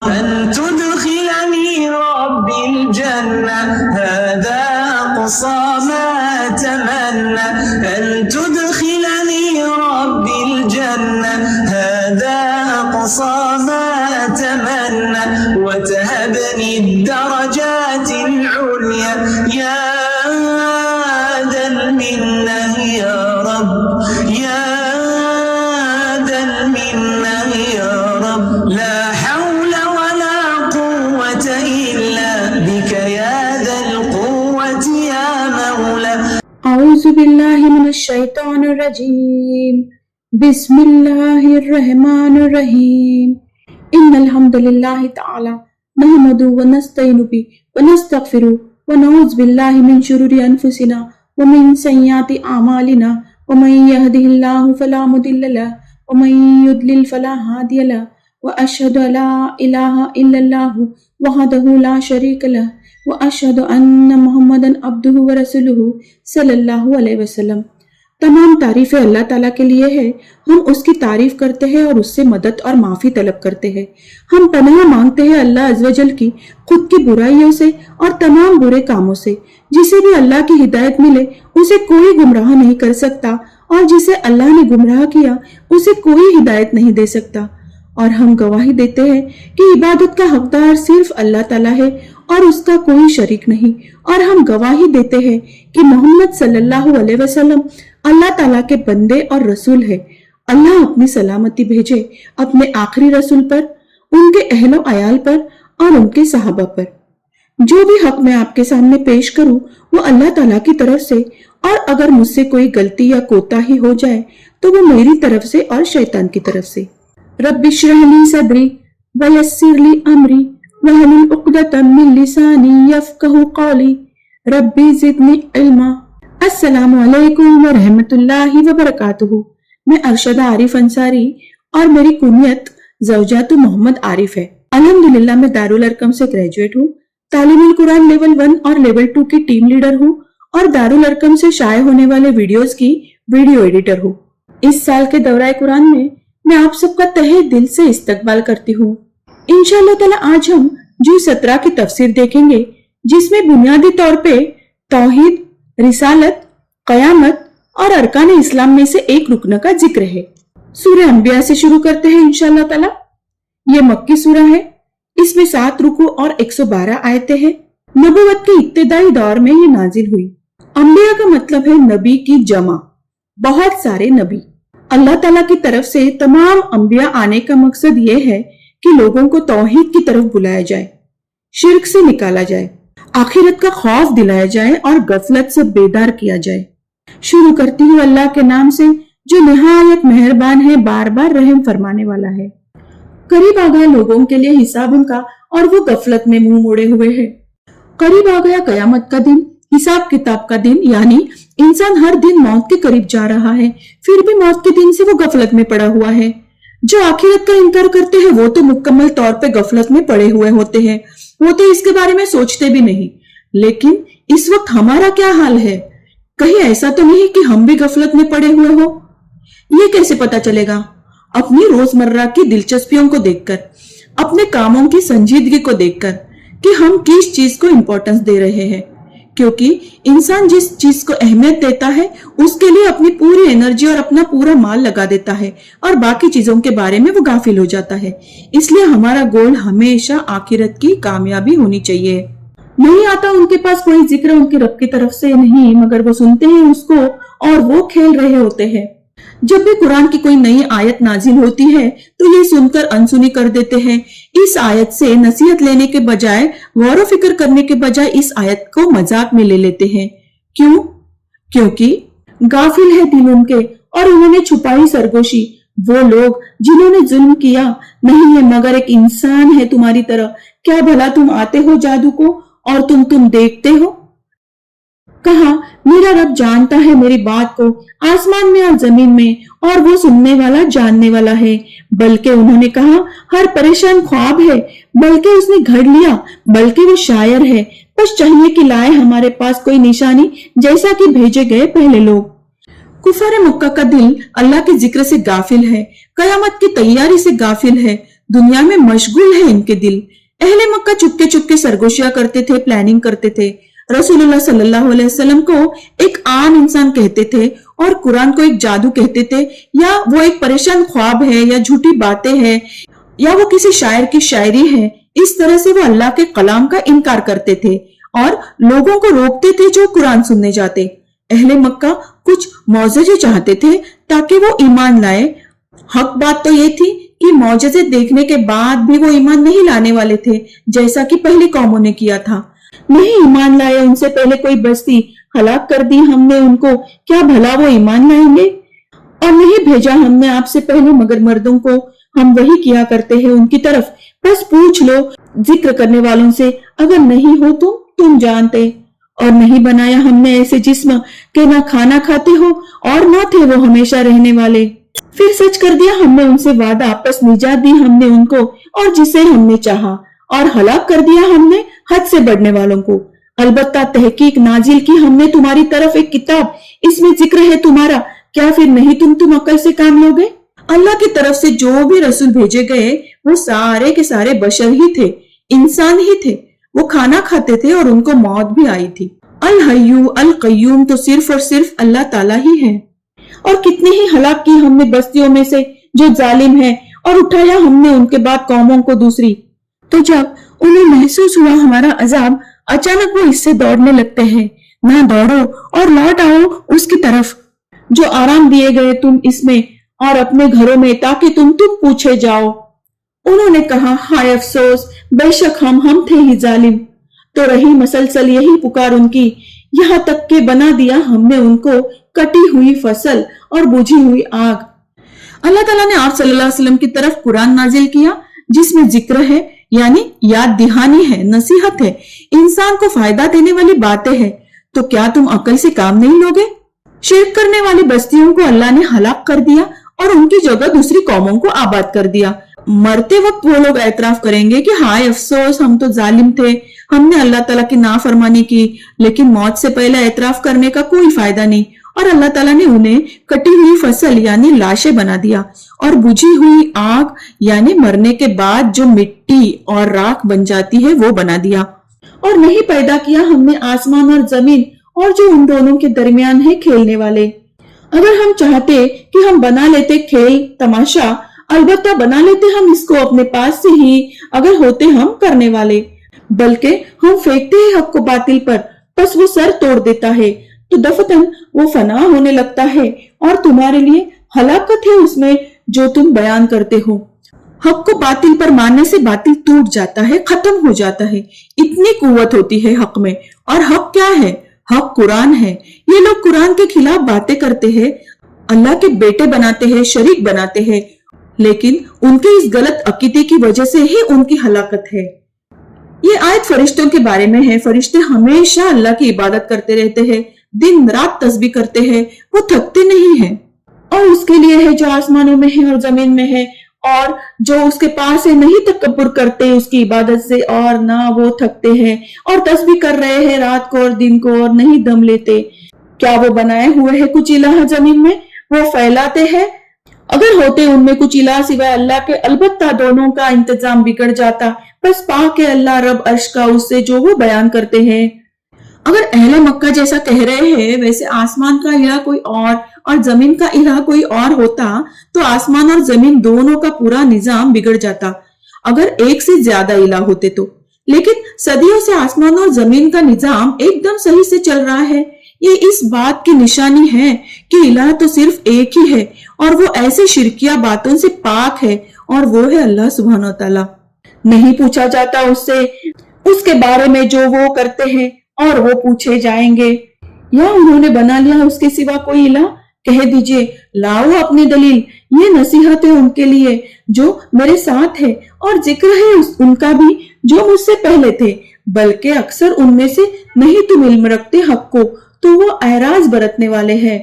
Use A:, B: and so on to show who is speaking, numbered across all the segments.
A: أن تدخلني ربي الجنة هذا أقصى ما أتمنى أن تدخلني ربي الجنة هذا أقصى ما أتمنى وتهبني الدرجات العليا يا ذا المنة يا رب يا ذا المنة يا رب لا حول ولا قوة إلا بك يا ذا القوة يا مولا.
B: أعوذ بالله من الشيطان الرجيم. بسم الله الرحمن الرحيم. إن الحمد لله تعالى نحمده ونستعين به ونستغفره ونعوذ بالله من شرور أنفسنا ومن سيئات أعمالنا ومن يهده الله فلا مضل له ومن يضلل فلا هادي له وأشهد أن لا إله إلا الله وحده لا شريك له وأشهد أن محمدا عبده ورسوله صلی اللہ علیہ وسلم. تمام تعریفیں اللہ تعالیٰ کے لیے ہے. ہم اس کی تعریف کرتے ہیں اور اس سے مدد اور معافی طلب کرتے ہیں. ہم پناہ مانگتے ہیں اللہ عز و جل کی خود کی برائیوں سے اور تمام برے کاموں سے. جسے بھی اللہ کی ہدایت ملے اسے کوئی گمراہ نہیں کر سکتا اور جسے اللہ نے گمراہ کیا اسے کوئی ہدایت نہیں دے سکتا. اور ہم گواہی دیتے ہیں کہ عبادت کا حقدار صرف اللہ تعالیٰ ہے اور اس کا کوئی شریک نہیں. اور ہم گواہی دیتے ہیں کہ محمد صلی اللہ علیہ وسلم اللہ تعالیٰ کے بندے اور رسول ہے. اللہ اپنی سلامتی بھیجے اپنے آخری رسول پر، ان کے اہل و عیال پر اور ان کے صحابہ پر. جو بھی حق میں آپ کے سامنے پیش کروں وہ اللہ تعالیٰ کی طرف سے، اور اگر مجھ سے کوئی غلطی یا کوتاہی ہو جائے تو وہ میری طرف سے اور شیطان کی طرف سے. رب اشرح لی صدری ویسر لی امری واحلل عقدۃ من لسانی یفقہوا قولی رب زدنی علما. السلام علیکم ورحمۃ اللہ وبرکاتہ. میں ارشدہ عارف انصاری اور میری کنیت زوجات محمد عارف ہے. الحمدللہ میں دارالارقم سے گریجویٹ ہوں، تعلیم القرآن لیول 1 اور لیول 2 کی ٹیم لیڈر ہوں اور دارالارقم سے شائع ہونے والے ویڈیوز کی ویڈیو ایڈیٹر ہوں. اس سال کے دورہ قرآن میں آپ سب کا تہہ دل سے استقبال کرتی ہوں. انشاءاللہ تعالی آج ہم جو 17 کی تفسیر دیکھیں گے، جس میں بنیادی طور پہ توحید، رسالت، قیامت اور ارکان اسلام میں سے ایک رکن کا ذکر ہے. سورہ انبیاء سے شروع کرتے ہیں انشاءاللہ تعالی. یہ مکی سورہ ہے. اس میں 7 رکوع اور 112 آیتیں ہیں. نبوت کے ابتدائی دور میں یہ نازل ہوئی. انبیاء کا مطلب ہے نبی کی جمع، بہت سارے نبی. اللہ تعالیٰ کی طرف سے تمام انبیاء آنے کا مقصد یہ ہے کہ لوگوں کو توحید کی طرف بلایا جائے، شرک سے نکالا جائے، آخرت کا خوف دلایا جائے اور غفلت سے بیدار کیا جائے. شروع کرتی ہوں اللہ کے نام سے جو نہایت مہربان ہے، بار بار رحم فرمانے والا ہے. قریب آ گیا لوگوں کے لیے حساب ان کا اور وہ غفلت میں منہ موڑے ہوئے ہیں. قریب آ گیا قیامت کا دن، حساب کتاب کا دن، یعنی انسان ہر دن موت کے قریب جا رہا ہے، پھر بھی موت کے دن سے وہ غفلت میں پڑا ہوا ہے. جو آخرت کا انکار کرتے ہیں وہ تو مکمل طور پہ غفلت میں پڑے ہوئے ہوتے ہیں، وہ تو اس کے بارے میں سوچتے بھی نہیں. لیکن اس وقت ہمارا کیا حال ہے؟ کہیں ایسا تو نہیں کہ ہم بھی غفلت میں پڑے ہوئے ہو؟ یہ کیسے پتا چلے گا؟ اپنی روزمرہ کی دلچسپیوں کو دیکھ کر، اپنے کاموں کی سنجیدگی کو دیکھ کر کہ ہم کس چیز کو امپورٹنس دے رہے ہیں. کیونکہ انسان جس چیز کو اہمیت دیتا ہے اس کے لیے اپنی پوری انرجی اور اپنا پورا مال لگا دیتا ہے اور باقی چیزوں کے بارے میں وہ غافل ہو جاتا ہے. اس لیے ہمارا گول ہمیشہ آخرت کی کامیابی ہونی چاہیے. نہیں آتا ان کے پاس کوئی ذکر ان کے رب کی طرف سے نہیں، مگر وہ سنتے ہیں اس کو اور وہ کھیل رہے ہوتے ہیں. جب بھی قرآن کی کوئی نئی آیت نازل ہوتی ہے تو یہ سن کر انسنی کر دیتے ہیں. اس آیت سے نصیحت لینے کے بجائے، غور و فکر کرنے کے بجائے اس آیت کو مذاق میں لے لیتے ہیں. کیوں؟ کیونکہ غافل ہے دل ان کے اور انہوں نے چھپائی سرگوشی. وہ لوگ جنہوں نے ظلم کیا، نہیں ہے مگر ایک انسان ہے تمہاری طرح. کیا بھلا تم آتے ہو جادو کو اور تم دیکھتے ہو؟ کہا میرا رب جانتا ہے میری بات کو آسمان میں اور زمین میں، اور وہ سننے والا جاننے والا ہے. بلکہ انہوں نے کہا ہر پریشان خواب ہے، بلکہ اس نے گھڑ لیا، بلکہ وہ شاعر ہے. بس چاہیے کہ لائے ہمارے پاس کوئی نشانی جیسا کہ بھیجے گئے پہلے لوگ. کفار مکہ کا دل اللہ کے ذکر سے غافل ہے، قیامت کی تیاری سے غافل ہے، दुनिया में मशगूल है इनके दिल। अहले मक्का चुपके चुपके सरगोशियां करते थे, प्लानिंग करते थे। रसूलुल्लाह सल्लल्लाहु अलैहि वसल्लम को एक आम इंसान कहते थे और कुरान को एक जादू कहते थे, या वो एक परेशान ख्वाब है, या झूठी बातें हैं, या वो किसी शायर की शायरी है। इस तरह से वो अल्लाह के कलाम का इनकार करते थे और लोगों को रोकते थे जो कुरान सुनने जाते। अहले मक्का कुछ मौजज़े चाहते थे ताकि वो ईमान लाए। हक बात तो ये थी कि मौजज़े देखने के बाद भी वो ईमान नहीं लाने वाले थे, जैसा कि पहली कौमों ने किया था। नहीं ईमान लाए, उनसे पहले कोई बस्ती हलाक कर दी हमने उनको, क्या भला वो ईमान लाएंगे? और नहीं भेजा हमने आपसे पहले मगर मर्दों को हम वही किया करते हैं उनकी तरफ, बस पूछ लो जिक्र करने वालों से, अगर नहीं हो तो तुम जानते। और नहीं बनाया हमने ऐसे जिस्म के ना खाना खाते हो और ना थे वो हमेशा रहने वाले। फिर सच कर दिया हमने उनसे वादा, आपस निजात दी हमने उनको और जिसे हमने चाहा, और हलाक कर दिया हमने हद से बढ़ने वालों को। अलबत्ता तहकीक नाजिल की हमने तुम्हारी तरफ एक किताब, इसमें जिक्र है तुम्हारा, क्या फिर नहीं तुम अक्ल से काम लोगे? अल्लाह की तरफ से जो भी रसूल भेजे गए वो सारे के सारे बशर ही थे, इंसान ही थे। वो खाना खाते थे और उनको मौत भी आई थी। अल हय्यू अल कय्यूम तो सिर्फ और सिर्फ अल्लाह ताला ही है। और कितने ही हलाक की हमने बस्तियों में से जो जालिम है, और उठाया हमने उनके बाद कौमों को दूसरी। तो जब उन्हें महसूस हुआ हमारा अजाब, अचानक वो इससे दौड़ने लगते हैं। ना दौड़ो और लौट आओ उसकी तरफ जो आराम दिए गए तुम इसमें और अपने घरों में, ताकि तुम पूछे जाओ। उन्होंने कहा, हाय अफसोस, बेशक हम थे ही जालिम। तो रही मसलसल यही पुकार उनकी, यहाँ तक के बना दिया हमने उनको कटी हुई फसल और बुझी हुई आग। अल्लाह ताला ने आप सल्लल्लाहु अलैहि वसल्लम की तरफ कुरान नाजिल किया जिसमें जिक्र है, यानी याद दहानी है, नसीहत है, इंसान को फायदा देने वाली बातें हैं। तो क्या तुम अकल से काम नहीं लोगे? शिरक करने वाली बस्तियों को अल्लाह ने हलाक कर दिया और उनकी जगह दूसरी कौमों को आबाद कर दिया। मरते वक्त वो लोग एतराफ करेंगे कि हाय अफसोस, हम तो जालिम थे, हमने अल्लाह ताला की नाफरमानी की। लेकिन मौत से पहले एतराफ करने का कोई फायदा नहीं, और अल्लाह ताला ने उन्हें कटी हुई फसल यानी लाशें बना दिया, और बुझी हुई आग यानी मरने के बाद जो मिट्टी और राख बन जाती है वो बना दिया। और नहीं पैदा किया हमने आसमान और जमीन और जो उन दोनों के दरमियान है खेलने वाले। अगर हम चाहते कि हम बना लेते खेल तमाशा, अलबत्ता बना लेते हम इसको अपने पास से ही, अगर होते हम करने वाले। बल्कि हम फेंकते हैं हक को बातिल पर, बस वो सर तोड़ देता है, तो दफतन वो फना होने लगता है, और तुम्हारे लिए हलाकत है उसमें जो तुम बयान करते हो। हक को बातिल पर मारने से बातिल टूट जाता है, खत्म हो जाता है। इतनी कुव्वत होती है हक में। और हक क्या है? हक कुरान है। ये लोग कुरान के खिलाफ बातें करते हैं, अल्लाह के बेटे बनाते हैं, शरीक बनाते हैं, लेकिन उनके इस गलत अकीदे की वजह से ही उनकी हलाकत है। ये आयत फरिश्तों के बारे में है। फरिश्ते हमेशा अल्लाह की इबादत करते रहते हैं, दिन रात तस्बीह करते हैं, वो थकते नहीं हैं। और उसके लिए है जो आसमानों में है और जमीन में है, और जो उसके पास है, नहीं तकब्बुर करते उसकी इबादत से और ना वो थकते हैं, और तस्बीह कर रहे हैं रात को और दिन को और नहीं दम लेते। क्या वो बनाए हुए है कुछ इलाह जमीन में? वो फैलाते हैं। अगर होते उनमें कुछ इलाह सिवाय अल्लाह के, अलबत्ता दोनों का इंतजाम बिगड़ जाता। बस पाक है अल्लाह रब अर्श का उससे जो वो बयान करते हैं। अगर अहले मक्का जैसा कह रहे हैं वैसे आसमान का इलाह कोई और जमीन का इलाह कोई और होता तो आसमान और जमीन दोनों का पूरा निजाम बिगड़ जाता, अगर एक से ज्यादा इलाह होते तो। लेकिन सदियों से आसमान और जमीन का निजाम एकदम सही से चल रहा है। ये इस बात की निशानी है कि इलाह तो सिर्फ एक ही है, और वो ऐसे शिरकिया बातों से पाक है, और वो है अल्लाह सुब्हान व तआला। नहीं पूछा जाता उससे उसके बारे में जो वो करते हैं, और वो पूछे जाएंगे। या उन्होंने बना लिया उसके सिवा कोई इलाह? कह दीजिए, लाओ अपनी दलील। ये नसीहत है उनके लिए जो मेरे साथ है, और जिक्र है उनका भी जो मुझसे पहले थे, बल्कि अक्सर उनमें से नहीं तुम इल्म रखते हक को, तो वो एराज बरतने वाले हैं।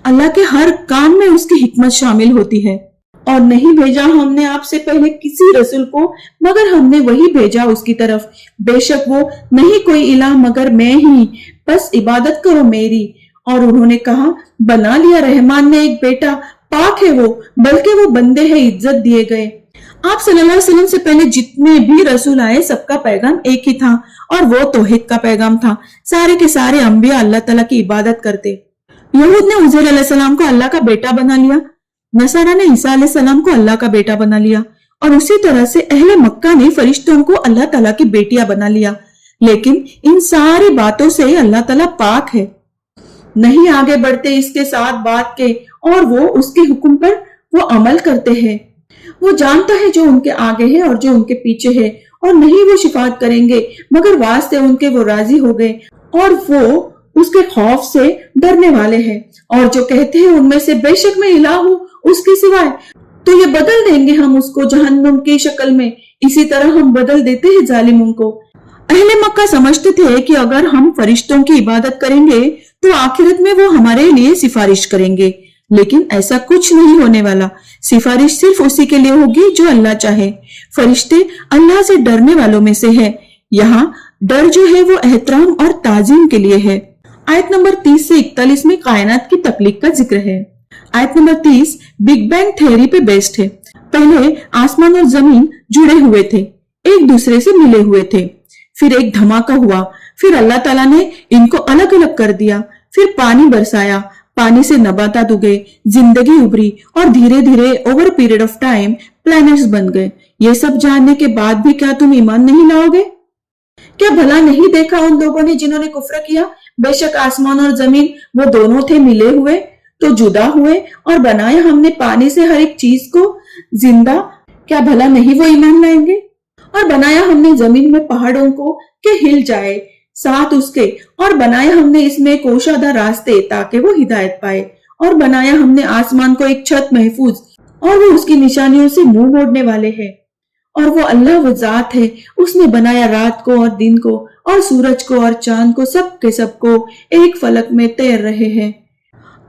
B: अल्लाह के हर काम में उसकी हिकमत शामिल होती है। और नहीं भेजा हमने आपसे पहले किसी रसूल को मगर हमने वही भेजा उसकी तरफ। बेशक वो नहीं कोई इलाह मगर मैं ही, बस इबादत करो मेरी। और उन्होंने कहा, बना लिया रहमान ने एक बेटा, पाक है वो, बल्कि वो बंदे हैं इज्जत दिए गए। आप सल्लल्लाहु अलैहि वसल्लम से पहले जितने भी रसूल आए सबका पैगाम एक ही था और वो तौहीद का पैगाम था। सारे के सारे अंबिया अल्लाह ताला की इबादत करते। यहूद ने उज़ैर अलैहिस्सलाम को अल्लाह का बेटा बना लिया, नसारा ने ईसा अलैहिस्सलाम को अल्लाह का बेटा बना लिया और उसी तरह से अहले मक्का ने फरिश्तों को अल्लाह ताला की बेटियां बना लिया। लेकिन इन सारी बातों से अल्लाह ताला पाक है, नहीं आगे बढ़ते इसके साथ बात के और वो उसके हुक्म पर वो अमल करते हैं। वो जानता है जो उनके आगे है और जो उनके पीछे है, और नहीं वो शिफात करेंगे मगर वास्ते उनके वो राजी हो गए और वो उसके खौफ से डरने वाले हैं। और जो कहते हैं उनमें से बेशक मैं इलाह हूँ उसके सिवाय, तो ये बदल देंगे हम उसको जहन्नुम की शक्ल में, इसी तरह हम बदल देते हैं जालिमों को। अहले मक्का समझते थे कि अगर हम फरिश्तों की इबादत करेंगे तो आखिरत में वो हमारे लिए सिफारिश करेंगे, लेकिन ऐसा कुछ नहीं होने वाला। सिफारिश सिर्फ उसी के लिए होगी जो अल्लाह चाहे। फरिश्ते अल्लाह से डरने वालों में से है। यहाँ डर जो है वो एहतराम और ताजीम के लिए है। आयत नंबर 30 से 41 में कायनात की तख्लीक का जिक्र है। आयत नंबर 30 बिग बैंग थ्योरी पे बेस्ड है। पहले आसमान और जमीन जुड़े हुए थे, एक दूसरे से मिले हुए थे, फिर एक धमाका हुआ, फिर अल्लाह ताला ने इनको अलग अलग कर दिया, फिर पानी बरसाया, पानी से नबातात उगे, जिंदगी उभरी और धीरे धीरे over period of time planets बन गए। ये सब जानने के बाद भी क्या तुम ईमान नहीं लाओगे? क्या भला नहीं देखा उन लोगों ने जिन्होंने कुफ्र किया? बेशक आसमान और जमीन वो दोनों थे मिले हुए तो जुदा हुए, और बनाया हमने पानी से हर एक चीज को जिंदा, क्या भला नहीं वो ईमान लाएंगे? और बनाया हमने जमीन में पहाड़ों को के हिल जाए साथ उसके, और बनाया हमने इसमें कोशादा रास्ते ताकि वो हिदायत पाए, और बनाया हमने आसमान को एक छत महफूज, और वो उसकी निशानियों से मुंह मोड़ने वाले हैं। और वो अल्लाह वो जात है, उसने बनाया रात को और दिन को और सूरज को और चांद को, सब के सबको एक फलक में तैर रहे हैं।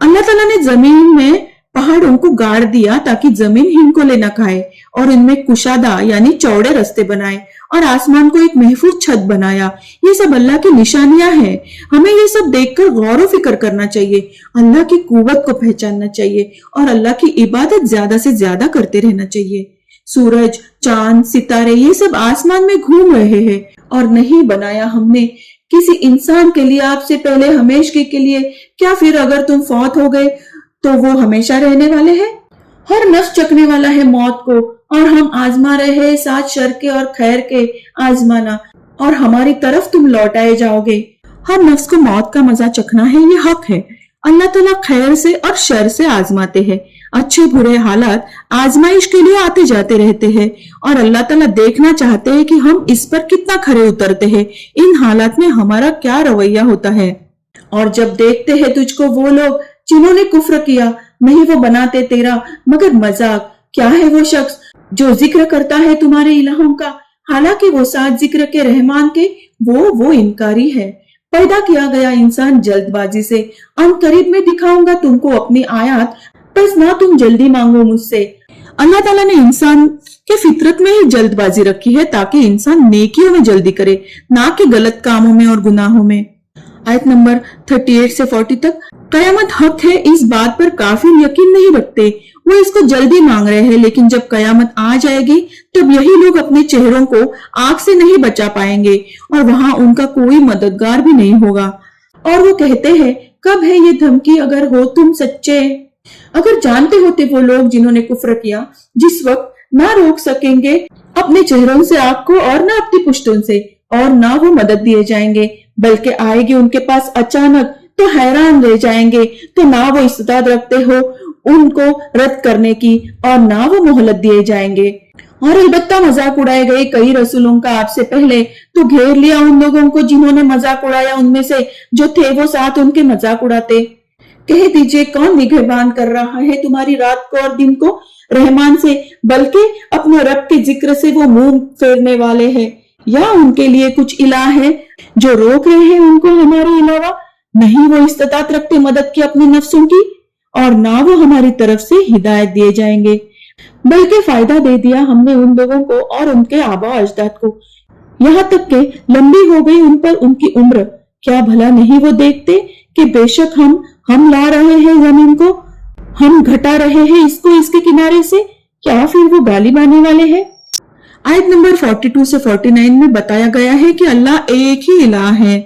B: अल्लाह ताला ने जमीन में पहाड़ों को गाड़ दिया ताकि जमीन इनको ले न खाए, और इनमें कुशादा यानी चौड़े रास्ते बनाए, और आसमान को एक महफूज छत बनाया। ये सब अल्लाह की निशानियां हैं। हमें ये सब देखकर गौर व फिक्र करना चाहिए, अल्लाह की कुव्वत को पहचानना चाहिए और अल्लाह की इबादत ज्यादा से ज्यादा करते रहना चाहिए। सूरज, चांद, सितारे ये सब आसमान में घूम रहे हैं, और नहीं बनाया हमने किसी इंसान के लिए आपसे पहले हमेशा के लिए, क्या फिर अगर तुम फौत हो गए तो वो हमेशा रहने वाले हैं? हर नफ्स चखने वाला है मौत को, और हम आजमा रहे हैं साथ शर के और खैर के आजमाना, और हमारी तरफ तुम लौटाए जाओगे। हर नफ्स को मौत का मजा चखना है, ये हक है। अल्लाह ताला खैर से और शर से आजमाते हैं। अच्छे बुरे हालात आजमाइश के लिए आते जाते रहते हैं, और अल्लाह ताला देखना चाहते हैं कि हम इस पर कितना खरे उतरते हैं, इन हालात में हमारा क्या रवैया होता है। और जब देखते हैं तुझको वो लोग जिन्होंने कुफ्र किया, नहीं वो बनाते तेरा मगर मजाक। क्या है वो शख्स जो जिक्र करता है तुम्हारे इलाहों का, हालांकि वो साथ जिक्र के रहमान के वो इनकारी है। पैदा किया गया इंसान जल्दबाजी से, अनकरीब में दिखाऊंगा तुमको अपनी आयत, बस ना तुम जल्दी मांगो मुझसे। अल्लाह ताला ने इंसान के फितरत में ही जल्दबाजी रखी है ताकि इंसान नेकियों में जल्दी करे, ना कि गलत कामों में और गुनाहों में। आयत नंबर 38 से 40 तक, कयामत हक है इस बात पर काफिर यकीन नहीं रखते, वो इसको जल्दी मांग रहे हैं, लेकिन जब कयामत आ जाएगी तब यही लोग अपने चेहरों को आग से नहीं बचा पाएंगे और वहां उनका कोई मददगार भी नहीं होगा। और वो कहते हैं कब है ये धमकी, अगर हो तुम सच्चे। अगर जानते होते वो लोग जिन्होंने कुफ्र किया, जिस वक्त ना रोक सकेंगे अपने चेहरों से आग को और ना अपनी पुश्तों से, और ना वो मदद दिए जाएंगे, बल्कि आएगी उनके पास अचानक तो हैरान रह जाएंगे। तो ना वो इस्तेदाद रखते हो उनको रद्द करने की, और ना वो मोहलत दिए जाएंगे। और अलबत्ता मजाक उड़ाए गए कई रसूलों का आपसे पहले, तो घेर लिया उन लोगों को जिन्होंने मजाक उड़ाया, उनमें से जो थे वो साथ उनके मजाक उड़ाते। कह दीजिए कौन निगहबान कर रहा है तुम्हारी रात को और दिन को रहमान से, बल्कि अपने रब के जिक्र से वो मुंह फेरने वाले हैं। या उनके लिए कुछ इलाह है जो रोक रहे हैं उनको हमारे अलावा? नहीं वो इस्तात रखते मदद की अपने नफ्सों की, और ना वो हमारी तरफ से हिदायत दिए जाएंगे, बल्कि फायदा दे दिया हमने उन लोगों को और उनके आबा अजदाद को, यहाँ तक के लंबी हो गई उन पर उनकी उम्र। क्या भला नहीं वो देखते कि बेशक हम ला रहे हैं जमीन को, हम घटा रहे हैं इसको इसके किनारे से, या फिर वो गालिब आने वाले हैं। आयत नंबर 42 से 49 में बताया गया है कि अल्लाह एक ही इलाह है,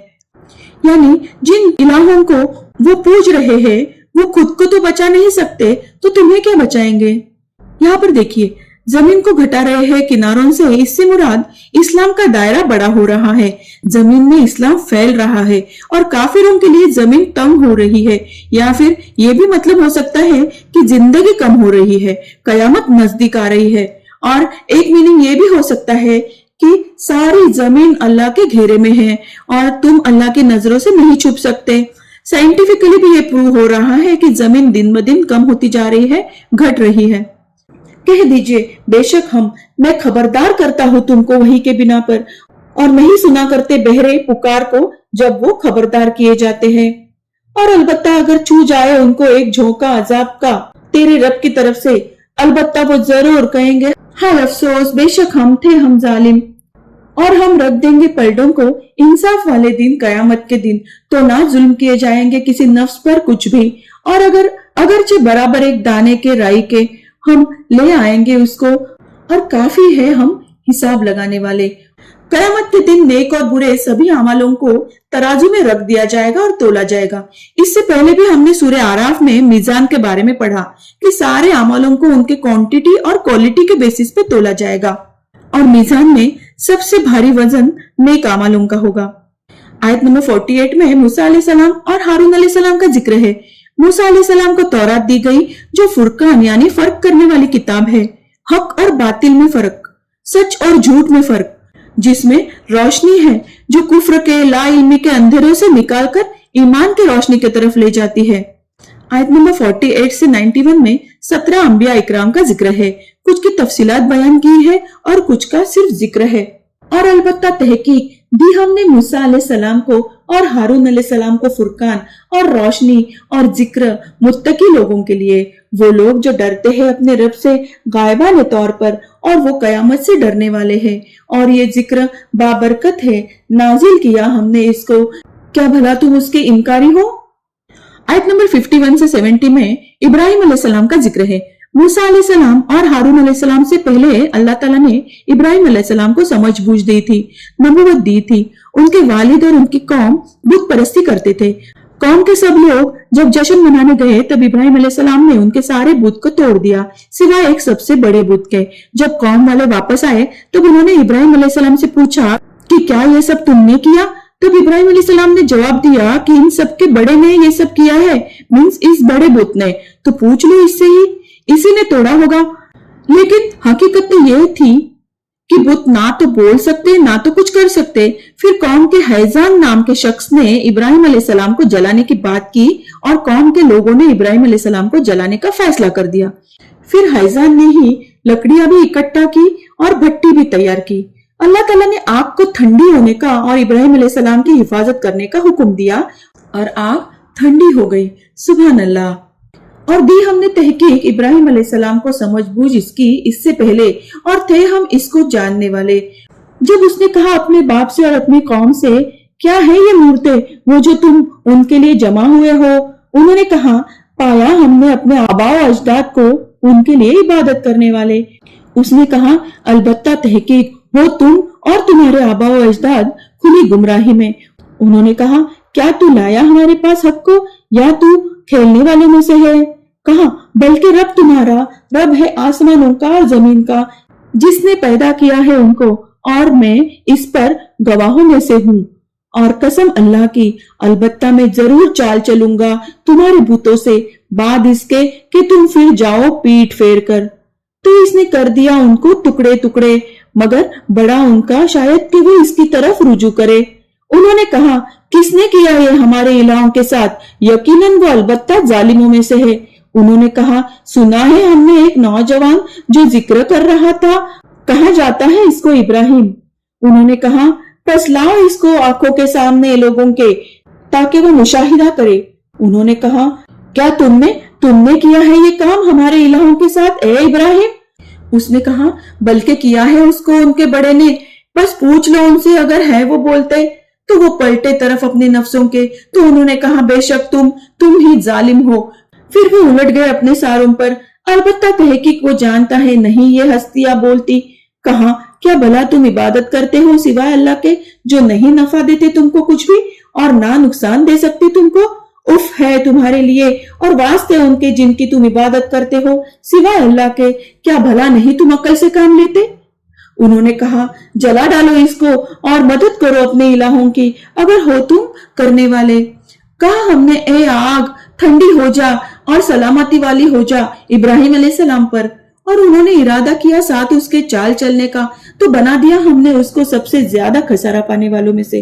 B: यानी जिन इलाहों को वो पूज रहे हैं वो खुद को तो बचा नहीं सकते, तो तुम्हें क्या बचाएंगे। यहाँ पर देखिए, जमीन को घटा रहे हैं किनारों से, इससे मुराद इस्लाम का दायरा बड़ा हो रहा है, जमीन में इस्लाम फैल रहा है और काफिरों के लिए जमीन तंग हो रही है, या फिर ये भी मतलब हो सकता है कि जिंदगी कम हो रही है, कयामत नजदीक आ रही है। और एक मीनिंग ये भी हो सकता है कि सारी जमीन अल्लाह के घेरे में है और तुम अल्लाह की नजरों से नहीं छुप सकते। साइंटिफिकली भी ये प्रूव हो रहा है कि जमीन दिन ब दिन कम होती जा रही है, घट रही है। कह दीजिए, बेशक मैं खबरदार करता हूँ तुमको वही के बिना पर, और नहीं सुना करते बहरे पुकार को जब वो खबरदार किए जाते हैं। और अलबत्ता अगर छू जाए उनको एक झोंका अजाब का तेरे रब की तरफ से, अलबत्ता वो जरूर कहेंगे, हाय अफसोस, बेशक हम जालिम। और हम रख देंगे पलटों को इंसाफ वाले दिन, कयामत के दिन, तो ना जुल्म किए जाएंगे किसी नफ्स पर कुछ भी। और अगरचे बराबर एक दाने के राई के हम ले आएंगे उसको, और काफी है हम हिसाब लगाने वाले। कयामत के दिन नेक और बुरे सभी अमलों को तराजू में रख दिया जाएगा और तोला जाएगा। इससे पहले भी हमने सूरह आराफ में मीजान के बारे में पढ़ा कि सारे अमलों को उनके क्वांटिटी और क्वालिटी के बेसिस पे तोला जाएगा, और मीजान में सबसे भारी वजन नेक अमलों का होगा। आयत नंबर 48 में मूसा अलैहिस्सलाम और हारून अलैहिस्सलाम का जिक्र है। मूसा अलैहिस्सलाम को तौरात दी गई जो फुरकान यानी फर्क करने वाली किताब है, हक और बातिल में फर्क, सच और झूठ में फर्क, जिसमें रोशनी है जो कुफ्र के, ला इल्मी के अंधेरों से निकालकर ईमान की रोशनी की तरफ ले जाती है। आयत नंबर 48 से 91 में 17 अंबिया इकराम का जिक्र है, कुछ की तफसीलात बयान की है और कुछ का सिर्फ जिक्र है। और अलबत्ता तहकीक दी हमने मूसा अलैहिस्सलाम को और हारून अलैहिस्सलाम को फुरकान और रोशनी और जिक्र मुत्तकी लोगों के लिए, वो लोग जो डरते हैं अपने रब से गायबाने तौर पर, और वो कयामत से डरने वाले हैं। और ये जिक्र बाबरकत है, नाजिल किया हमने इसको, क्या भला तुम उसके इनकारी हो। आयत नंबर 51 से 70 में इब्राहिम अलैहिस्सलाम का जिक्र है। मूसा अलैहिस्सलाम और हारून अलैहिस्सलाम से पहले अल्लाह ताला ने इब्राहिम अलैहिस्सलाम को समझ बूझ दी थी, नबूवत दी थी। उनके वालिद और उनकी कौम बुत परस्ती करते थे। कौम के सब लोग जब जश्न मनाने गए तब इब्राहिम अलैहिस्सलाम ने उनके सारे बुत को तोड़ दिया, सिवाय एक सबसे बड़े बुत के। जब कौम वाले वापस आए तब उन्होंने इब्राहिम अलैहिस्सलाम से पूछा कि क्या ये सब तुमने किया। तब इब्राहिम अलैहिस्सलाम ने जवाब दिया कि इन सब के बड़े ने ये सब किया है, मीन्स इस बड़े बुत ने, तो पूछ लो इससे ही, इसी ने तोड़ा होगा। लेकिन हकीकत तो ये थी कि बुत ना तो बोल सकते ना तो कुछ कर सकते। फिर कौम के हैजान नाम के शख्स ने इब्राहिम अलैहिस्सलाम को जलाने की बात की और कौम के लोगों ने इब्राहिम अलैहिस्सलाम को जलाने का फैसला कर दिया। फिर हैजान ने ही लकड़ियां भी इकट्ठा की और भट्टी भी तैयार की। अल्लाह ताला ने आग को ठंडी होने का और इब्राहिम अलैहिस्सलाम की हिफाजत करने का हुक्म दिया और आग ठंडी हो गई। सुभान अल्लाह। और दी हमने तहकीक इब्राहिम अलैहिस्सलाम को समझ बूझ इसकी इससे पहले, और थे हम इसको जानने वाले। जब उसने कहा अपने बाप से और अपनी कौम से, क्या है ये मूर्तें वो जो तुम उनके लिए जमा हुए हो। उन्होंने कहा, पाया हमने अपने आबा और अजदाद को उनके लिए इबादत करने वाले। उसने कहा, अलबत्ता तहकीक हो तुम और तुम्हारे आबा और अजदाद खुली गुमराही में। उन्होंने कहा, क्या तू लाया हमारे पास हक को, या तू खेलने वालों में से है। कहा, बल्कि रब तुम्हारा रब है आसमानों का और जमीन का, जिसने पैदा किया है उनको, और मैं इस पर गवाहों में से हूँ। और कसम अल्लाह की, अलबत्ता मैं जरूर चाल चलूंगा तुम्हारे बुतों से बाद इसके कि तुम फिर जाओ पीठ फेर कर। तो इसने कर दिया उनको टुकड़े टुकड़े, मगर बड़ा उनका शायद कि वो इसकी तरफ रुजू करे। उन्होंने कहा, किसने किया ये हमारे इलाहों के साथ, यकीनन वो अलबत्ता जालिमों में से है। उन्होंने कहा, सुना है हमने एक नौजवान जो जिक्र कर रहा था, कहा जाता है इसको इब्राहिम। उन्होंने कहा, बस लाओ इसको आंखों के सामने लोगों के, ताकि वो मुशाहिदा करे। उन्होंने कहा, क्या तुमने किया है ये काम हमारे इलाहों के साथ ए इब्राहिम। उसने कहा, बल्कि किया है उसको उनके बड़े ने, बस पूछ लो उनसे अगर है वो बोलते। तो वो पलटे तरफ अपने नफ्सों के, तो उन्होंने कहा, बेशक तुम ही जालिम हो। फिर वो उलट गए अपने सारों पर। अलबत्ता तहकीक वो जानता है नहीं ये हस्तियां बोलती। कहा, क्या भला तुम इबादत करते हो सिवाय अल्लाह के जो नहीं नफा देते तुमको कुछ भी और ना नुकसान दे सकते तुमको? उफ है तुम्हारे लिए और वास्ते उनके जिनकी तुम इबादत करते हो सिवाय अल्लाह के, क्या भला नहीं तुम अक्ल से काम लेते? उन्होंने कहा, जला डालो इसको और मदद करो अपने इलाहों की अगर हो तुम करने वाले। कहा हमने, ए आग ठंडी हो जा और सलामती वाली हो जा इब्राहिम अलैहिस्सलाम पर। और उन्होंने इरादा किया साथ उसके चाल चलने का, तो बना दिया हमने उसको सबसे ज्यादा खसारा पाने वालों में से।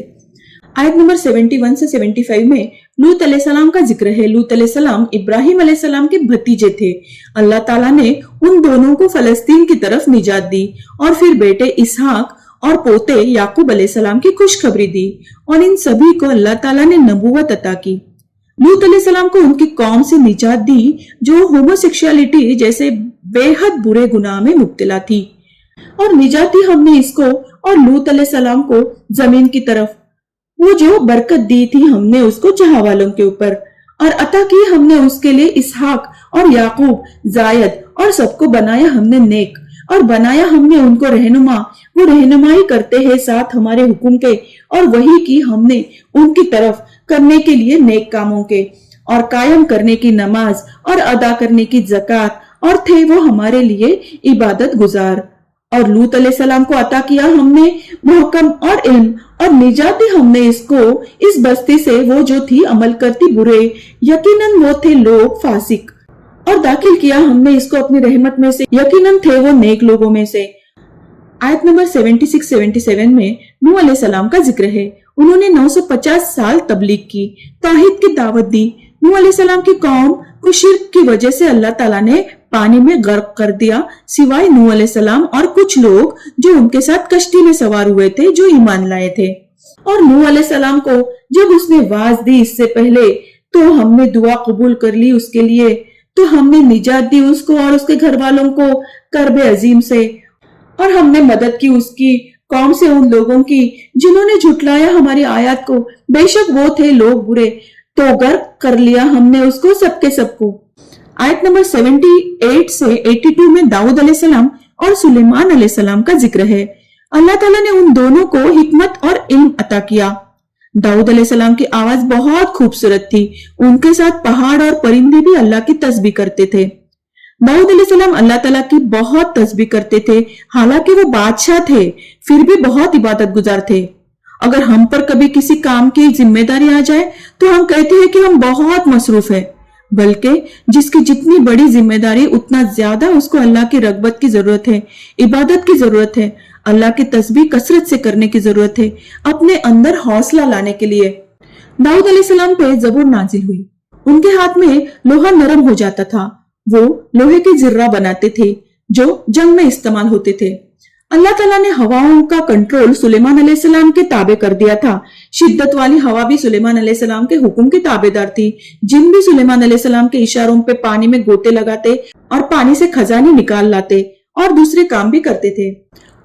B: आयत नंबर 71 से 75 में लूत अलैहिस्सलाम का जिक्र है। लूत अलैहिस्सलाम इब्राहिम अलैहिस्सलाम के भतीजे थे। अल्लाह ताला ने उन दोनों को फलस्तीन की तरफ निजात दी और फिर बेटे इसहाक और पोते याकूब अलैहिस्सलाम की खुशखबरी दी और इन सभी को अल्लाह ताला ने नबूवत अता की। लूत अलैहिस्सलाम को उनकी कौम से निजात दी जो होमोसेक्सुअलिटी जैसे बेहद बुरे गुनाह में मुब्तला थी, और निजात दी हमने इसको और लूत अलैहिस्सलाम को जमीन की तरफ। वो जो बरकत दी थी हमने उसको जहां वालों के ऊपर, और अता की हमने उसके लिए इसहाक और याकूब जायद और सबको बनाया हमने नेक, और बनाया हमने उनको रहनुमा। वो रहनुमाई करते हैं साथ हमारे हुक्म के, और वही की हमने उनकी तरफ करने के लिए नेक कामों के, और कायम करने की नमाज और अदा करने की ज़कात, और थे वो हमारे लिए इबादत गुजार। और लूत अलैहिस्सलाम को अता किया हमने मुहकम और इल्म, और निजात दी हमने इसको इस बस्ती से वो जो थी अमल करती बुरे, यकीनन वो थे लोग फासिक, और दाखिल किया हमने इसको अपनी रहमत में से, यकीनन थे वो नेक लोगों में से। आयत नंबर 76-77 में नूह अलैहिस्सलाम का जिक्र है। उन्होंने 950 साल तबलीग की, तौहीद की दावत दी। नूह अलैहिस्सलाम की कौम को शिर्क की वजह से अल्लाह ताला ने पानी में गर्क कर दिया, सिवाय नूह अलैहिस्सलाम और कुछ लोग जो उनके साथ कश्ती में सवार हुए थे जो ईमान लाए थे। और नूह अलैहिस्सलाम को जब उसने वाज दी इससे पहले तो हमने दुआ कबूल कर ली उसके लिए, तो हमने निजात दी उसको और उसके घर वालों को कर्बे अजीम से, और हमने मदद की उसकी कौम से उन लोगों की जिन्होंने झुटलाया हमारी आयत को, बेशक वो थे लोग बुरे, तो गर्क कर लिया हमने उसको सबके सबको। आयत नंबर 78 से 82 में दाऊद अलैहिस्सलाम और सुलेमान अलैहिस्सलाम का जिक्र है। अल्लाह ताला ने उन दोनों को हिकमत और इल्म अता किया। दाऊद अलैहिस्सलाम की आवाज बहुत खूबसूरत थी। उनके साथ पहाड़ और परिंदे भी अल्लाह की तस्बीह करते थे। दाऊद अलैहिस्सलाम अल्लाह ताला की बहुत तस्बीह करते थे। हालांकि वो बादशाह थे, फिर भी बहुत इबादत गुजार थे। अगर हम पर कभी किसी काम की जिम्मेदारी आ जाए तो हम कहते हैं कि हम बहुत मसरूफ है, बल्कि जिसकी जितनी बड़ी जिम्मेदारी उतना ज्यादा उसको अल्लाह की रगबत की जरूरत है, इबादत की जरूरत है, अल्लाह की तस्बीह कसरत से करने की जरूरत है, अपने अंदर हौसला लाने के लिए। दाऊद अलैहिस्सलाम पे जबूर नाजिल हुई। उनके हाथ में लोहा नरम हो जाता था। वो लोहे के जिर्रा बनाते थे जो जंग में इस्तेमाल होते थे। अल्लाह ताला ने हवाओं का कंट्रोल सुलेमान अलैहिस्सलाम के ताबे कर दिया था। शिद्दत वाली हवा भी सुलेमान अलैहिस्सलाम के हुक्म की ताबेदार थी। जिन भी सुलेमान अलैहिस्सलाम के इशारों पे पानी में गोते लगाते और पानी से खजाने निकाल लाते और दूसरे काम भी करते थे।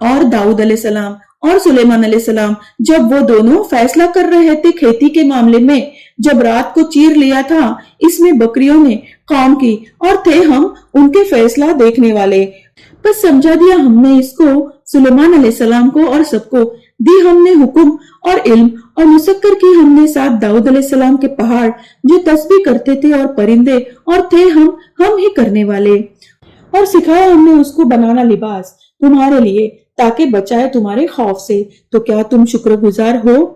B: और दाऊद अलैहिस्सलाम और सुलेमान अलैहिस्सलाम जब वो दोनों फैसला कर रहे थे खेती के मामले में, जब रात को चीर लिया था इसमें बकरियों ने कौम की, और थे हम उनके फैसला देखने वाले। बस समझा दिया हमने इसको सुलेमान अलैहिस्सलाम को और सबको, दी हमने हुक्म और इल्म, और मुसक्कर की हमने साथ दाऊद अलैहिस्सलाम के पहाड़ जो तस्बीह करते थे और परिंदे, और थे हम ही करने वाले। और सिखाया हमने उसको बनाना लिबास तुम्हारे लिए ताकि बचाए तुम्हारे खौफ से, तो क्या तुम शुक्रगुजार हो?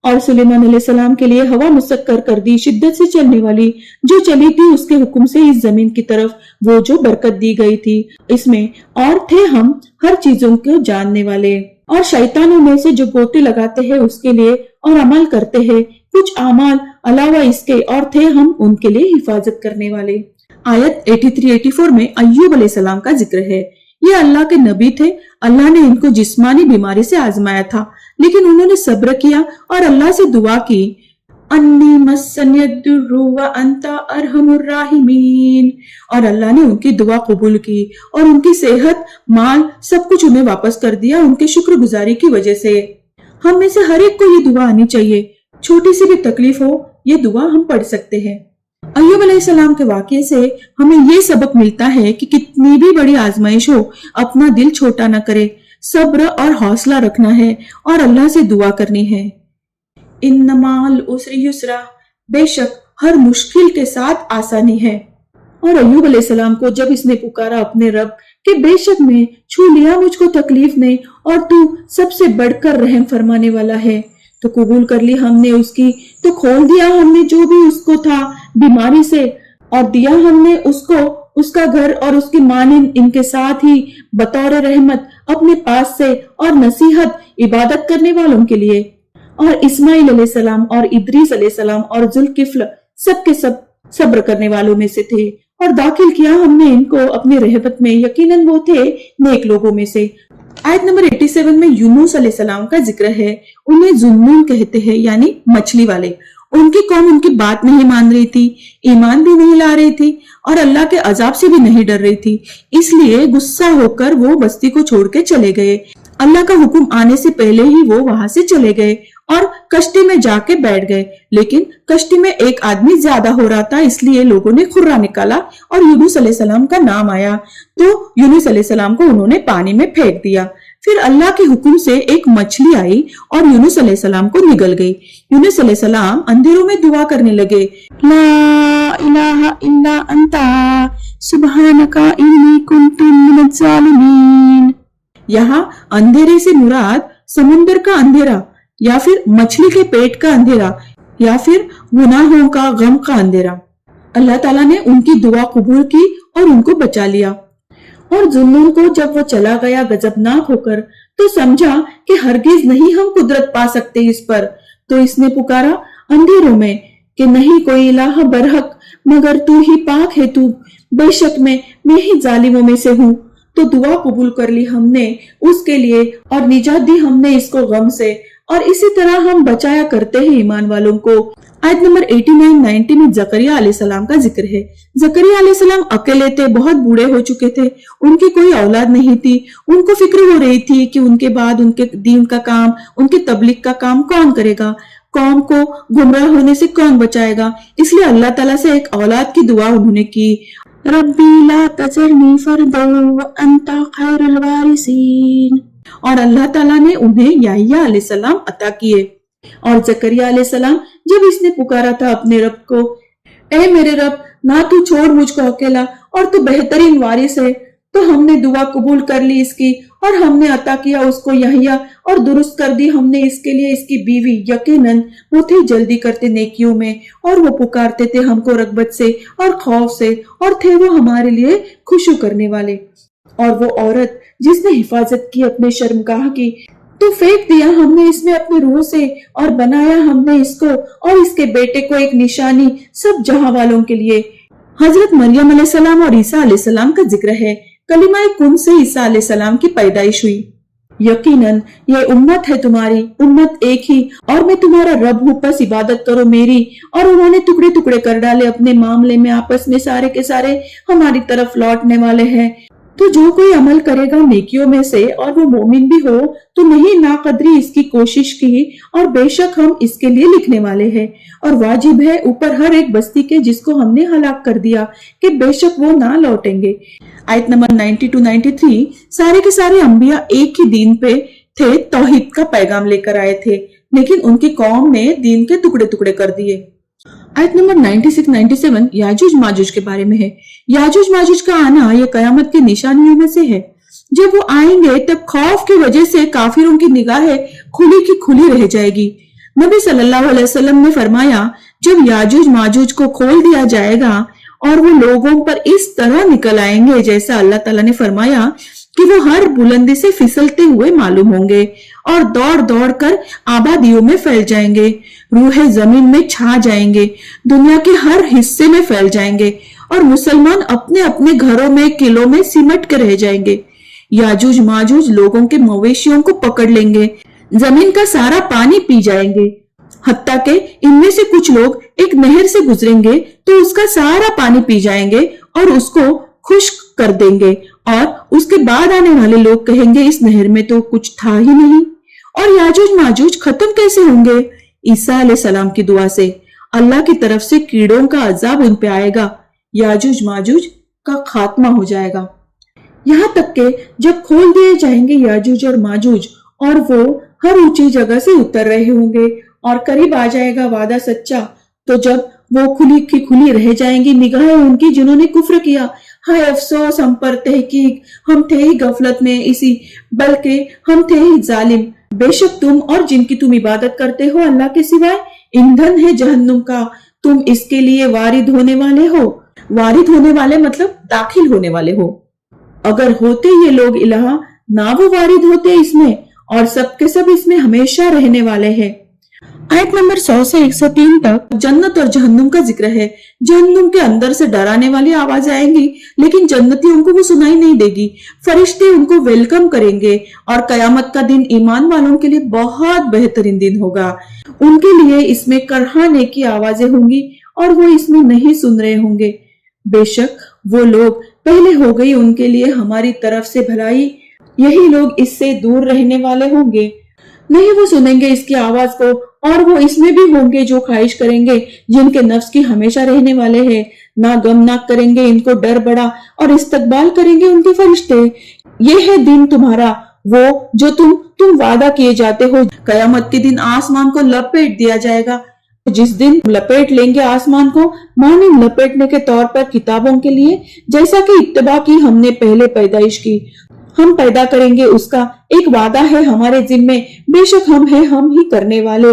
B: और सुलेमान अलैहिस्सलाम के लिए हवा मुसक्कर कर दी, शिद्दत से चलने वाली, जो चली थी उसके हुक्म से इस जमीन की तरफ, वो जो बरकत दी गई थी इसमें, और थे हम हर चीजों को जानने वाले। और शैतानों में से जो गोते लगाते हैं उसके लिए और अमल करते हैं कुछ अमाल अलावा इसके, और थे हम उनके लिए हिफाजत करने वाले। आयत 83-84 में अय्यूब अलैहिस्सलाम का जिक्र है। ये अल्लाह के नबी थे। अल्लाह ने इनको जिस्मानी बीमारी से आजमाया था, लेकिन उन्होंने सब्र किया और अल्लाह से दुआ की, अन्नी मस्सनियद्दुर्रु व अंता अरहमुर राहिमीन। और अल्लाह ने उनकी दुआ कबूल की और उनकी सेहत, माल, सब कुछ उन्हें वापस कर दिया उनके शुक्रगुजारी की वजह से। हम में से हर एक को ये दुआ आनी चाहिए। छोटी सी भी तकलीफ हो ये दुआ हम पढ़ सकते हैं। अय्यूब अय्यूब अलैहिस्सलाम के वाक़ये से हमें ये सबक मिलता है कि कितनी भी बड़ी आजमाइश हो, अपना दिल छोटा न करे, सब्र और हौसला रखना है और अल्लाह से दुआ करनी है। इन्ना माल उसरी युसरा, बेशक हर मुश्किल के साथ आसानी है। और अय्यूब अलैहिस्सलाम को जब इसने पुकारा अपने रब कि बेशक मैं छू लिया मुझको तकलीफ ने और तू सबसे बढ़कर रहम फरमाने वाला है, तो कबूल कर ली हमने उसकी, तो खोल दिया हमने जो भी उसको था बीमारी से, और दिया हमने उसको उसका घर और उसकी मानिन इनके साथ ही बतौर रहमत अपने पास से और नसीहत इबादत करने वालों के लिए। और इस्माइल अलैहिस्सलाम और इद्रीस अलैहिस्सलाम और जुल्किफ्ल सबके सब सब्र करने वालों में से थे, और दाखिल किया हमने इनको अपनी रहमत में, यकीनन वो थे नेक लोगों में से। आयत नंबर 87 में यूनुस अलैहिस्सलाम का जिक्र है। उन्हें जुन्नून कहते हैं, यानी मछली वाले। उनकी कौम उनकी बात नहीं मान रही थी, ईमान भी नहीं ला रही थी और अल्लाह के अजाब से भी नहीं डर रही थी। इसलिए गुस्सा होकर वो बस्ती को छोड़ के चले गए। अल्लाह का हुक्म आने से पहले ही वो वहां से चले गए और कश्ती में जाके बैठ गए। लेकिन कश्ती में एक आदमी ज्यादा हो रहा था, इसलिए लोगों ने खुर्रा निकाला और यूनुस अलैहिस्सलाम का नाम आया, तो यूनुस अलैहिस्सलाम को उन्होंने पानी में फेंक दिया। फिर अल्लाह के हुक्म से एक मछली आई और यूनुस अलैहिस्सलाम को निगल गई। यूनुस अलैहिस्सलाम अंधेरों में दुआ करने लगे, ला इलाहा इल्ला अंता सुब्हानका इन्नी कुन्तु मिनज़ ज़ालिमीन। यहाँ अंधेरे से मुराद समुंदर का अंधेरा, या फिर मछली के पेट का अंधेरा, या फिर गुनाहों का गम का अंधेरा। अल्लाह ताला ने उनकी दुआ कबूल की और उनको बचा लिया। और जुन्नून को जब वो चला गया गजबनाक होकर, तो समझा कि हरगिज नहीं हम कुदरत पा सकते इस पर, तो इसने पुकारा अंधेरों में कि नहीं कोई इलाह बरहक मगर तू ही पाक है, तू बेशक मैं ही जालिमों में से हूँ। तो दुआ कबूल कर ली हमने उसके लिए और निजात दी हमने इसको गम से, और इसी तरह हम बचाया करते हैं ईमान वालों को। आयत नंबर 89-90 में जकरिया अलैहिस्सलाम का जिक्र है। जकरिया अलैहिस्सलाम अकेले थे, बहुत बूढ़े हो चुके थे, उनकी कोई औलाद नहीं थी। उनको फिक्र हो रही थी कि उनके बाद उनके दीन का काम, उनके तबलीग का काम कौन करेगा, कौम को गुमराह होने से कौन बचाएगा। इसलिए अल्लाह ताला से एक औलाद की दुआ उन्होंने की, रब्बी ला तज़रनी फर्दन व अंता खैरुल वारिसीन। और अल्लाह ताला ने उन्हें याह्या अलैहिस्सलाम अता किए। और जकरिया अलैहिस्सलाम जब इसने पुकारा था अपने रब को, ए मेरे रब, ना तू छोड़ मुझको अकेला और तू बेहतरीन वारिस है, तो हमने दुआ कबूल कर ली इसकी और हमने अता किया उसको याह्या, और दुरुस्त कर दी हमने इसके लिए इसकी बीवी। यकीनन वो थे जल्दी करते नेकियों में, और वो पुकारते थे हमको रगबत से और खौफ से, और थे वो हमारे लिए खुशू करने वाले। और वो औरत जिसने हिफाजत की अपने शर्मगाह की, तो फेंक दिया हमने इसमें अपने रूह से, और बनाया हमने इसको और इसके बेटे को एक निशानी सब जहां वालों के लिए। हजरत मरियम अलैहिस्सलाम और ईसा अलैहिस्सलाम का जिक्र है। कलिमा कुन से ईसा अलैहिस्सलाम की पैदाइश हुई। यकीनन ये उम्मत है तुम्हारी, उम्मत एक ही, और मैं तुम्हारा रब हूँ, बस इबादत करो मेरी। और उन्होंने टुकड़े टुकड़े कर डाले अपने मामले में, आपस में सारे के सारे हमारी तरफ लौटने वाले हैं। तो जो कोई अमल करेगा नेकियों में से और वो मोमिन भी हो, तो नहीं नाकदरी इसकी कोशिश की, और बेशक हम इसके लिए लिखने वाले हैं। और वाजिब है ऊपर हर एक बस्ती के जिसको हमने हलाक कर दिया कि बेशक वो ना लौटेंगे। आयत नंबर 90-93 सारे के सारे अंबिया एक ही दीन पे थे, तौहीद का पैगाम लेकर आए थे, लेकिन उनकी कौम ने दीन के टुकड़े टुकड़े कर दिए। आयत नंबर 96-97 याजूज माजूज के बारे में है। याजूज माजूज का आना ये कयामत की निशानियों में से है। जब वो आएंगे तब खौफ की वजह से काफिरों की निगाहें खुली की खुली रह जाएगी। नबी सल्लल्लाहु अलैहि वसल्लम ने फरमाया, जब याजूज माजूज को खोल दिया जाएगा और वो लोगों पर इस तरह निकल आएंगे जैसा अल्लाह ताला ने फरमाया कि वो हर बुलंदी से फिसलते हुए मालूम होंगे और दौड़ दौड़ कर आबादियों में फैल जाएंगे, रूहे जमीन में छा जाएंगे, दुनिया के हर हिस्से में फैल जाएंगे, और मुसलमान अपने अपने घरों में किलों में सिमट के रह जाएंगे। याजूज माजूज लोगों के मवेशियों को पकड़ लेंगे, जमीन का सारा पानी पी जाएंगे, हत्ता के इनमें से कुछ लोग एक नहर से गुजरेंगे तो उसका सारा पानी पी जाएंगे और उसको खुश्क कर देंगे, और उसके बाद आने वाले लोग कहेंगे इस नहर में तो कुछ था ही नहीं। और याजूज माजूज खत्म कैसे होंगे? ईसा अलैहिस्सलाम की दुआ से। اللہ کی طرف سے کیڑوں کا عذاب ان پہ آئے گا، یاجوج ماجوج کا خاتمہ ہو جائے گا، یہاں تک کہ جب کھول دیے جائیں گے یاجوج اور ماجوج اور وہ ہر اونچی جگہ سے اتر رہے ہوں گے اور قریب آ جائے گا وعدہ سچا، تو جب وہ کھلی کی کھلی رہ جائیں گی نگاہیں ان کی جنہوں نے کفر کیا، ہائے افسوس ہم پر، تحقیق ہم تھے ہی غفلت میں اسی، بلکہ ہم تھے ہی ظالم، بے شک تم اور جن کی تم عبادت کرتے ہو اللہ کے سوائے ایندھن ہے جہنم کا، تم اس کے لیے وارد ہونے والے ہو، وارد ہونے والے مطلب داخل ہونے والے ہو، اگر ہوتے یہ لوگ الہ نہ وہ وارد ہوتے اس میں، اور سب کے سب اس میں ہمیشہ رہنے والے ہیں۔ آیت نمبر 100 سے 103 تک جنت اور جہنم کا ذکر ہے۔ جہنم کے اندر سے ڈرانے والی آواز آئیں گی لیکن جنتیوں کو وہ سنائی نہیں دے گی، فرشتے ان کو ویلکم کریں گے، اور قیامت کا دن ایمان والوں کے لیے بہت بہترین دن ہوگا، ان کے لیے اس میں کرہانے کی آوازیں ہوں گی اور وہ اس میں نہیں سن رہے ہوں گے، بے شک وہ لوگ پہلے ہو گئی ان کے لیے ہماری طرف سے بھلائی، یہی لوگ اس سے دور رہنے والے ہوں گے، نہیں وہ سنیں گے اس کی آواز کو، اور وہ اس میں بھی ہوں گے جو خواہش کریں گے جن کے نفس کی ہمیشہ رہنے والے ہیں، نہ غمناک کریں گے ان کو ڈر بڑا، اور استقبال کریں گے ان کے فرشتے، یہ ہے دن تمہارا وہ جو تم وعدہ کیے جاتے ہو، قیامت کے دن آسمان کو لپیٹ دیا جائے گا، جس دن لپیٹ لیں گے آسمان کو مانند لپیٹنے کے طور پر کتابوں کے لیے، جیسا کہ اتباع کی ہم نے پہلے پیدائش کی، ہم پیدا کریں گے اس کا ایک وعدہ ہے ہمارے ذمے، بے شک ہم ہیں ہم ہی کرنے والے،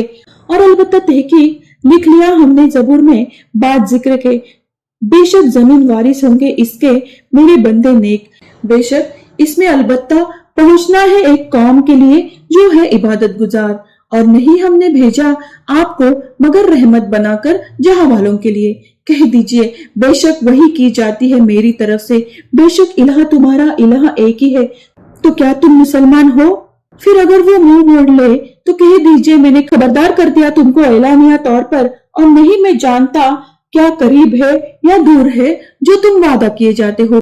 B: اور البتہ تحقیق لکھ لیا ہم نے زبور میں بات ذکر کے، بے شک زمین وارث ہوں گے اس کے میرے بندے نیک، بے شک اس میں البتہ پہنچنا ہے ایک قوم کے لیے جو ہے عبادت گزار، اور نہیں ہم نے بھیجا آپ کو مگر رحمت بنا کر جہاں والوں کے لیے، کہہ دیجئے بے شک وہی کی جاتی ہے میری طرف سے، بے شک الہ تمہارا الہ ایک ہی ہے، تو کیا تم مسلمان ہو؟ پھر اگر وہ منہ موڑ لے تو کہہ دیجئے میں نے خبردار کر دیا تم کو اعلانیہ طور پر، اور نہیں میں جانتا کیا قریب ہے یا دور ہے جو تم وعدہ کیے جاتے ہو،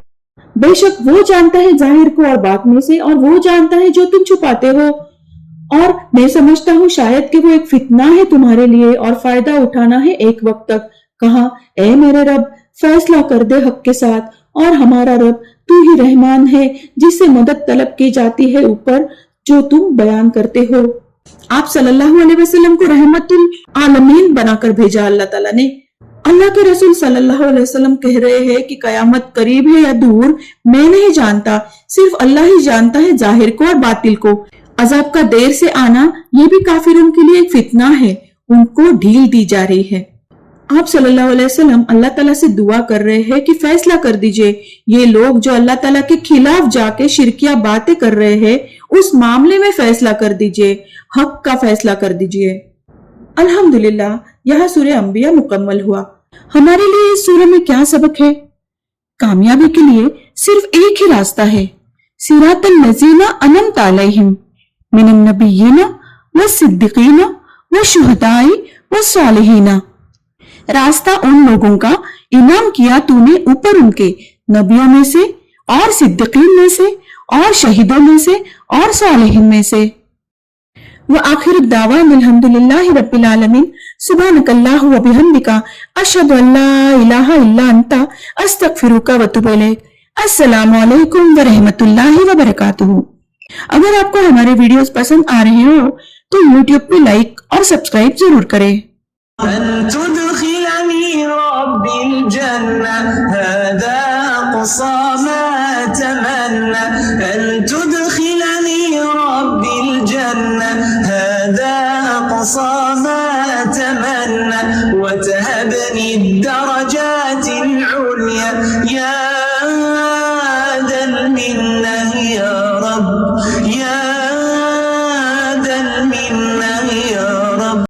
B: بے شک وہ جانتا ہے ظاہر کو اور باطن سے، اور وہ جانتا ہے جو تم چھپاتے ہو، اور میں سمجھتا ہوں شاید کہ وہ ایک فتنہ ہے تمہارے لیے اور فائدہ اٹھانا ہے ایک وقت تک، کہا اے میرے رب فیصلہ کر دے حق کے ساتھ، اور ہمارا رب تو ہی رحمان ہے جس سے مدد طلب کی جاتی ہے اوپر جو تم بیان کرتے ہو۔ آپ صلی اللہ علیہ وسلم کو رحمت العالمین بنا کر بھیجا اللہ تعالیٰ نے۔ اللہ کے رسول صلی اللہ علیہ وسلم کہہ رہے ہیں کہ قیامت قریب ہے یا دور میں نہیں جانتا، صرف اللہ ہی جانتا ہے ظاہر کو اور باطل کو، عذاب کا دیر سے آنا یہ بھی کافروں کے لیے ایک فتنہ ہے، ان کو ڈھیل دی جا رہی ہے۔ آپ صلی اللہ علیہ وسلم اللہ تعالیٰ سے دعا کر رہے ہیں کہ فیصلہ کر دیجئے، یہ لوگ جو اللہ تعالیٰ کے خلاف جا کے شرکیہ باتیں کر رہے ہیں اس معاملے میں فیصلہ کر دیجئے، حق کا فیصلہ کر دیجئے۔ الحمدللہ یہاں سورہ انبیاء مکمل ہوا۔ ہمارے لیے اس سورہ میں کیا سبق ہے؟ کامیابی کے لیے صرف ایک ہی راستہ ہے، صراط الذین انعمت علیہم من النبیین والصدیقین والشہداء والصالحین، راستہ ان لوگوں کا انعام کیا تو نے اوپر ان کے نبیوں میں سے اور صدیقین میں سے اور شہیدوں میں سے اور صالحین میں سے۔ وآخر الدعوان الحمدللہ رب العالمین، سبحانک اللہ و بحمدک، اشہد ان لا الہ الا انت، استغفرک و اتوب الیک۔ السلام علیکم ورحمۃ اللہ وبرکاتہ۔ اگر آپ کو ہمارے ویڈیوز پسند آ رہے ہو تو یوٹیوب پہ لائک اور سبسکرائب ضرور کریں۔
A: أن تدخلني ربي الجنة هذا أقصى ما أتمنى، أن تدخلني ربي الجنة هذا أقصى ما أتمنى، وتهبني الدرجات العليا يا